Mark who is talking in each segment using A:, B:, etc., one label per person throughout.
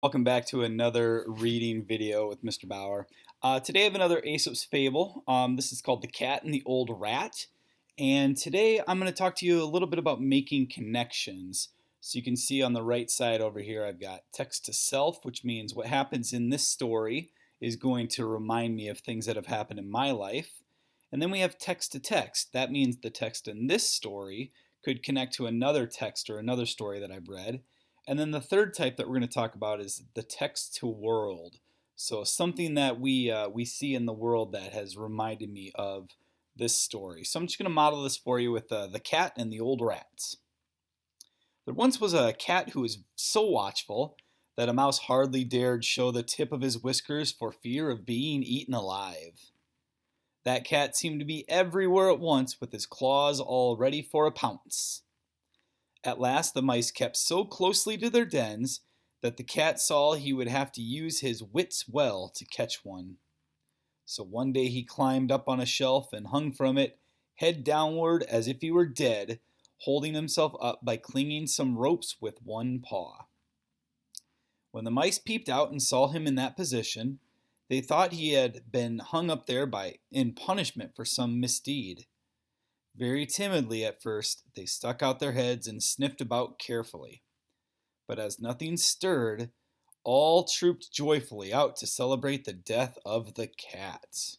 A: Welcome back to another reading video with Mr. Bauer. Today I have another Aesop's fable. This is called The Cat and the Old Rat. And today I'm going to talk to you a little bit about making connections. So you can see on the right side over here I've got text to self, which means what happens in this story is going to remind me of things that have happened in my life. And then we have text to text. That means the text in this story could connect to another text or another story that I've read. And then the third type that we're going to talk about is the text to world. So something that we see in the world that has reminded me of this story. So I'm just going to model this for you with the cat and the old rats. There once was a cat who was so watchful that a mouse hardly dared show the tip of his whiskers for fear of being eaten alive. That cat seemed to be everywhere at once with his claws all ready for a pounce. At last the mice kept so closely to their dens that the cat saw he would have to use his wits well to catch one. So one day he climbed up on a shelf and hung from it, head downward as if he were dead, holding himself up by clinging some ropes with one paw. When the mice peeped out and saw him in that position, they thought he had been hung up there in punishment for some misdeed. Very timidly at first, they stuck out their heads and sniffed about carefully. But as nothing stirred, all trooped joyfully out to celebrate the death of the cat.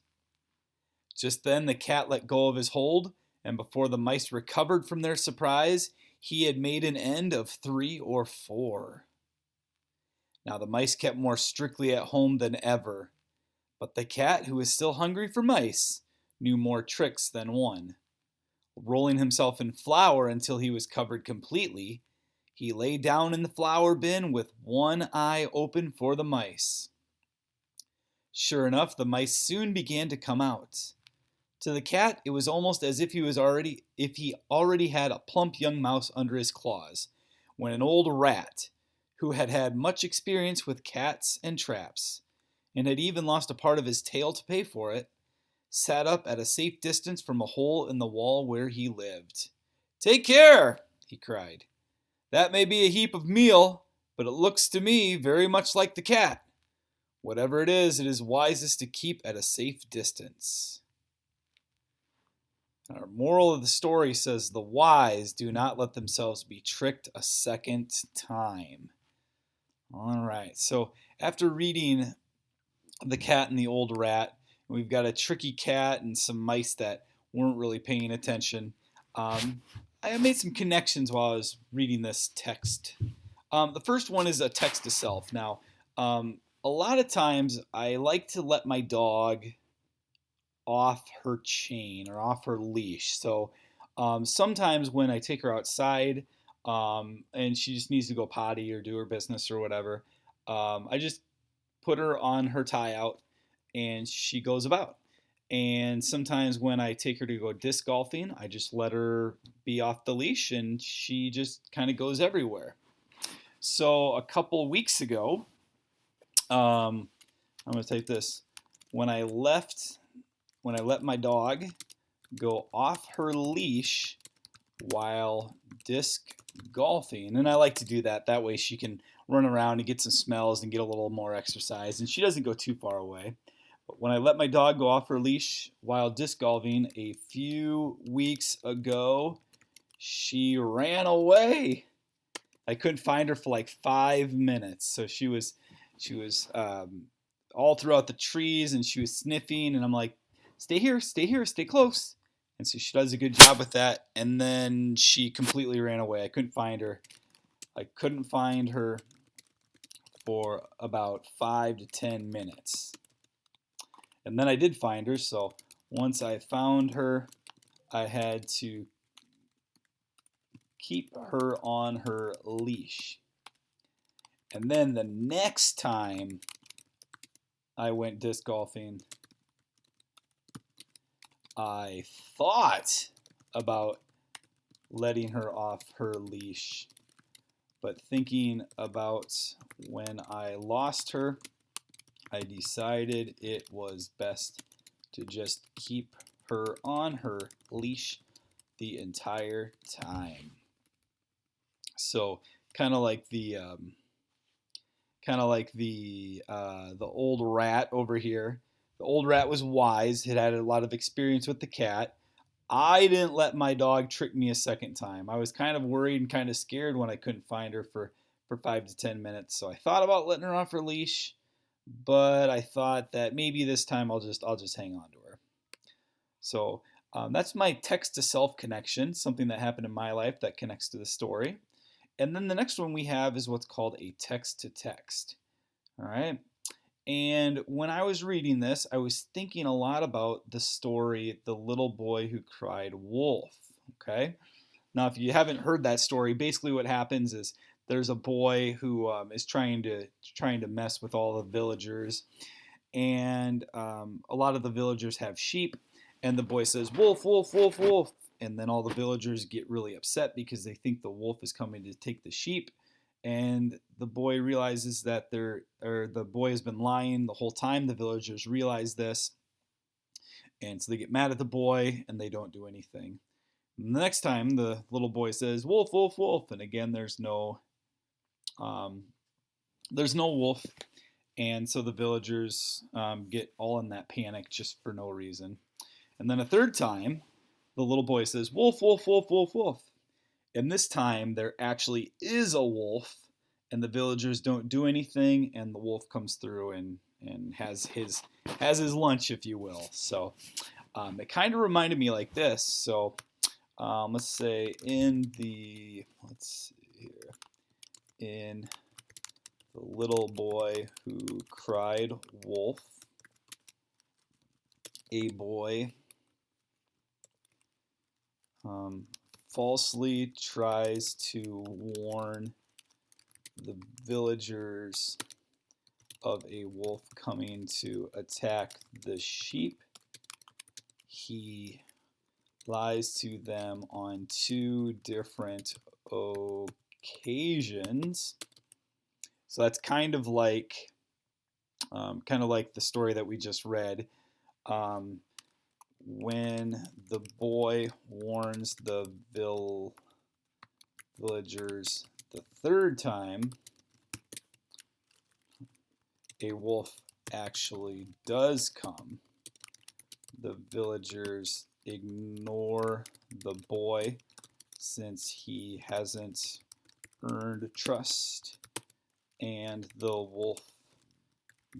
A: Just then the cat let go of his hold, and before the mice recovered from their surprise, he had made an end of 3 or 4. Now the mice kept more strictly at home than ever, but the cat, who was still hungry for mice, knew more tricks than one. Rolling himself in flour until he was covered completely, he lay down in the flour bin with one eye open for the mice. Sure enough, the mice soon began to come out. To the cat, it was almost as if he already had a plump young mouse under his claws, when an old rat, who had had much experience with cats and traps, and had even lost a part of his tail to pay for it, sat up at a safe distance from a hole in the wall where he lived. "Take care!" he cried. "That may be a heap of meal, but it looks to me very much like the cat. Whatever it is wisest to keep at a safe distance." Our moral of the story says the wise do not let themselves be tricked a second time. All right, so after reading The Cat and the Old Rat, we've got a tricky cat and some mice that weren't really paying attention. I made some connections while I was reading this text. The first one is a text to self. Now, a lot of times I like to let my dog off her chain or off her leash. So sometimes when I take her outside and she just needs to go potty or do her business or whatever, I just put her on her tie out and she goes about. And sometimes when I take her to go disc golfing, I just let her be off the leash and she just kind of goes everywhere. So a couple weeks ago, I'm going to take this. When I let my dog go off her leash while disc golfing, and I like to do that. That way she can run around and get some smells and get a little more exercise, and she doesn't go too far away. But when I let my dog go off her leash while disc golfing a few weeks ago, she ran away. I couldn't find her for like 5 minutes. So she was all throughout the trees and she was sniffing, and I'm like, stay here, stay close. And so she does a good job with that. And then she completely ran away. I couldn't find her. I couldn't find her for about 5 to 10 minutes. And then I did find her. So once I found her, I had to keep her on her leash. And then the next time I went disc golfing, I thought about letting her off her leash, but thinking about when I lost her, I decided it was best to just keep her on her leash the entire time. So kind of like kind of like the old rat over here. The old rat was wise; it had a lot of experience with the cat. I didn't let my dog trick me a second time. I was kind of worried and kind of scared when I couldn't find her for 5 to 10 minutes. So I thought about letting her off her leash, but I thought that maybe this time I'll just hang on to her. So that's my text to self connection, something that happened in my life that connects to the story. And then the next one we have is what's called a text to text. All right. And when I was reading this, I was thinking a lot about the story, The Little Boy Who Cried Wolf. Okay. Now, if you haven't heard that story, basically what happens is there's a boy who is trying to mess with all the villagers, and a lot of the villagers have sheep, and the boy says, "Wolf, wolf, wolf, wolf," and then all the villagers get really upset because they think the wolf is coming to take the sheep, and the boy realizes that the boy has been lying the whole time. The villagers realize this, and so they get mad at the boy, and they don't do anything. And the next time, the little boy says, "Wolf, wolf, wolf," and again, um, there's no wolf, and so the villagers get all in that panic just for no reason. And then a third time, the little boy says, "Wolf, wolf, wolf, wolf, wolf," and this time there actually is a wolf, and the villagers don't do anything, and the wolf comes through and has his lunch, if you will. So it kind of reminded me like this. So let's say let's see here, in The Little Boy Who Cried Wolf, a boy falsely tries to warn the villagers of a wolf coming to attack the sheep. He lies to them on two different occasions. So that's kind of like the story that we just read. When the boy warns the villagers the third time, a wolf actually does come. The villagers ignore the boy since he hasn't earned trust, and the wolf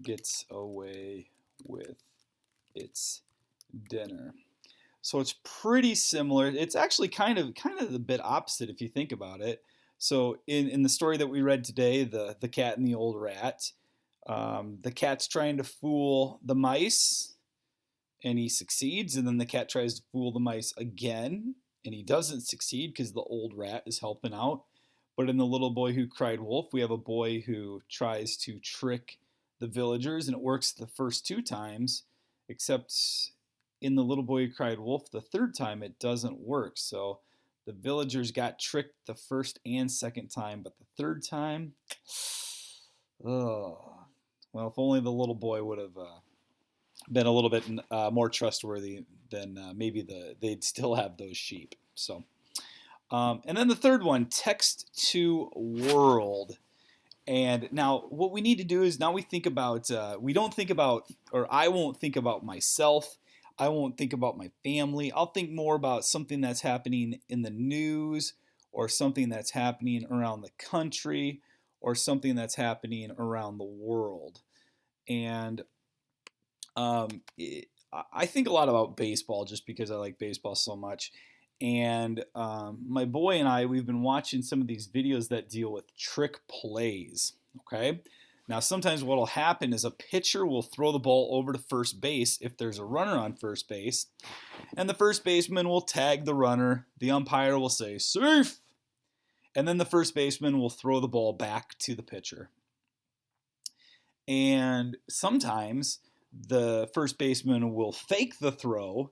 A: gets away with its dinner. So it's pretty similar. It's actually kind of a bit opposite if you think about it. So in the story that we read today, the cat and the old rat, the cat's trying to fool the mice, and he succeeds, and then the cat tries to fool the mice again, and he doesn't succeed because the old rat is helping out. But in The Little Boy Who Cried Wolf, we have a boy who tries to trick the villagers, and it works the first two times, except in The Little Boy Who Cried Wolf, the third time it doesn't work. So the villagers got tricked the first and second time, but the third time, oh, well, if only the little boy would have been a little bit more trustworthy, then maybe they'd still have those sheep. So, and then the third one, text to world. And now what we need to do is now we think about, we don't think about, or I won't think about myself. I won't think about my family. I'll think more about something that's happening in the news, or something that's happening around the country, or something that's happening around the world. And I think a lot about baseball just because I like baseball so much. And my boy and I, we've been watching some of these videos that deal with trick plays. Okay. Now, sometimes what will happen is a pitcher will throw the ball over to first base if there's a runner on first base, and the first baseman will tag the runner. The umpire will say, "Safe!" And then the first baseman will throw the ball back to the pitcher. And sometimes the first baseman will fake the throw,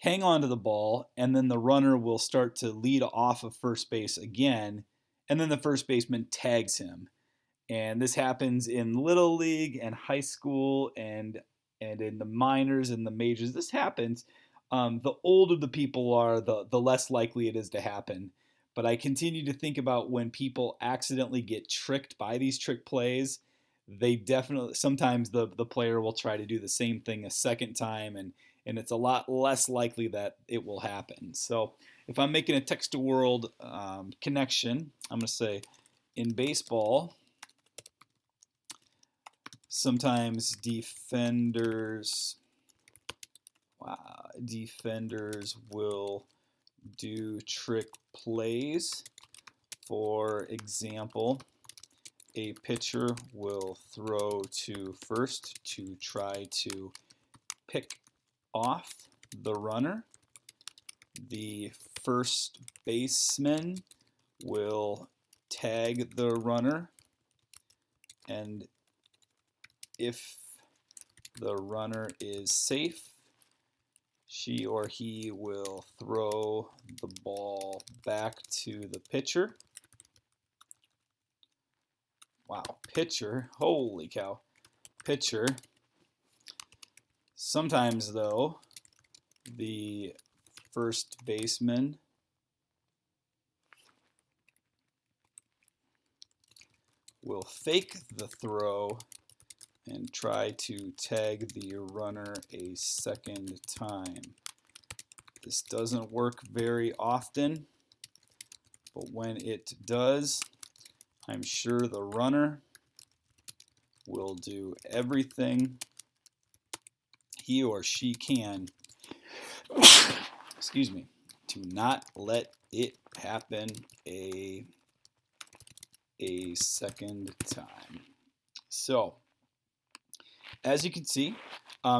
A: hang on to the ball, and then the runner will start to lead off of first base again, and then the first baseman tags him. And this happens in Little League and high school and in the minors and the majors. This happens. The older the people are, the less likely it is to happen. But I continue to think about when people accidentally get tricked by these trick plays. They definitely, sometimes the player will try to do the same thing a second time, and it's a lot less likely that it will happen. So if I'm making a text to world connection, I'm going to say in baseball, sometimes defenders will do trick plays. For example, a pitcher will throw to first to try to pick off the runner. The first baseman will tag the runner, and if the runner is safe, she or he will throw the ball back to the pitcher. Wow, pitcher, holy cow, pitcher. Sometimes, though, the first baseman will fake the throw and try to tag the runner a second time. This doesn't work very often, but when it does, I'm sure the runner will do everything he or she can, excuse me, to not let it happen a second time. So, as you can see,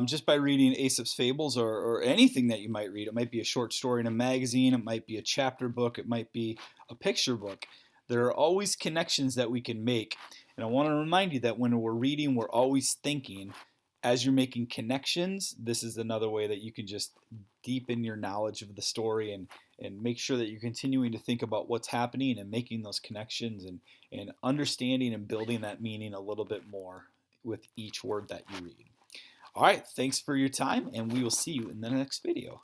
A: just by reading Aesop's fables or anything that you might read, it might be a short story in a magazine, it might be a chapter book, it might be a picture book. There are always connections that we can make. And I want to remind you that when we're reading, we're always thinking. As you're making connections, this is another way that you can just deepen your knowledge of the story and make sure that you're continuing to think about what's happening and making those connections and understanding and building that meaning a little bit more with each word that you read. All right, thanks for your time, and we will see you in the next video.